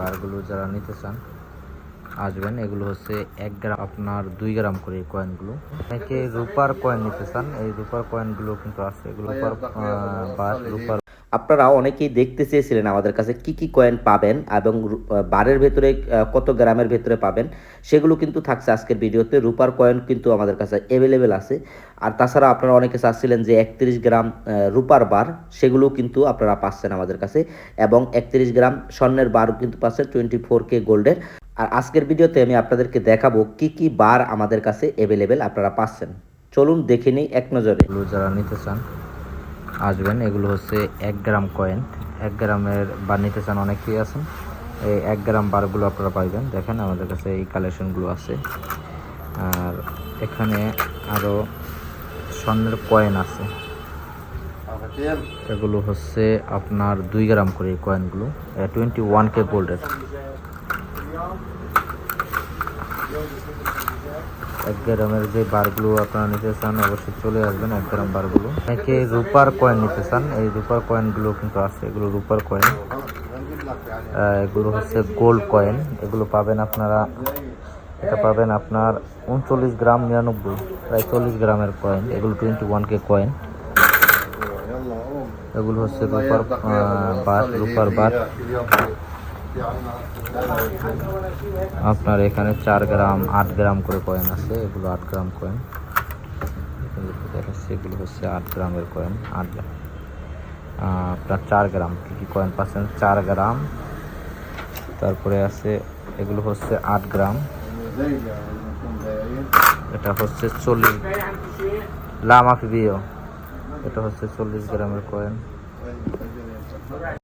বারগুলো যারা নিতে চান আসবেন। এগুলো হচ্ছে 1 গ্রাম আপনার 2 গ্রাম করে এই কয়েনগুলো। অনেকে রূপার কয়েন নিতে চান, এই রূপার কয়েনগুলো কিন্তু আছে। এগুলো রূপার আপনারা অনেকেই দেখতে চেয়েছিলেন আমাদের কাছে কি কি কয়েন পাবেন এবং বারের ভেতরে কত গ্রামের ভেতরে পাবেন, সেগুলো কিন্তু থাকছে আজকের ভিডিওতে। রূপার কয়েন কিন্তু আমাদের কাছে অ্যাভেলেবেল আছে। আর তাছাড়া আপনারা অনেকে চাচ্ছিলেন যে 31 গ্রাম রূপার বার, সেগুলোও কিন্তু আপনারা পাচ্ছেন আমাদের কাছে। এবং 31 গ্রাম স্বর্ণের বারও কিন্তু পাচ্ছেন 24K গোল্ডের। আর আজকের ভিডিওতে আমি আপনাদেরকে দেখাবো কি কি বার আমাদের কাছে অ্যাভেলেবেল আপনারা পাচ্ছেন। চলুন দেখে নিই এক নজরে। এগুলো যারা নিতে চান আসবেন। এগুলো হচ্ছে 1 গ্রাম কয়েন, 1 গ্রামের বার নিতে চান অনেকেই আছেন। এই 1 গ্রাম বারগুলো আপনারা পাইবেন। দেখেন আমাদের কাছে এই কালেকশনগুলো আছে। আর এখানে আরও স্বর্ণের কয়েন আছে। এগুলো হচ্ছে আপনার 2 গ্রাম করে এই কয়েনগুলো, 21K গোল্ডের। 1 গ্রামের যে বারগুলো আপনারা নিতে চান অবশ্যই চলে আসবেন। 1 গ্রাম বারগুলো। অনেকে রূপার কয়েন নিতে চান, এই রূপার কয়েনগুলো কিন্তু আছে। এগুলো রূপার কয়েন, এগুলো হচ্ছে গোল্ড কয়েন। এগুলো পাবেন আপনারা, এটা পাবেন আপনার 39 গ্রাম 99, প্রায় 40 গ্রামের কয়েন। এগুলো 21K কয়েন। এগুলো হচ্ছে রূপার বার। আপনার এখানে 4 গ্রাম 8 গ্রাম করে কয়েন আছে। এগুলো 8 গ্রাম কয়েন দেখাচ্ছে। এগুলো হচ্ছে 8 গ্রামের কয়েন। 8 গ্রাম আপনার 4 গ্রাম কী কী কয়েন পাচ্ছেন? 4 গ্রাম, তারপরে আছে এগুলো হচ্ছে 8 গ্রাম। এটা হচ্ছে 40 লামাফি বিও, এটা হচ্ছে 40 গ্রামের কয়েন।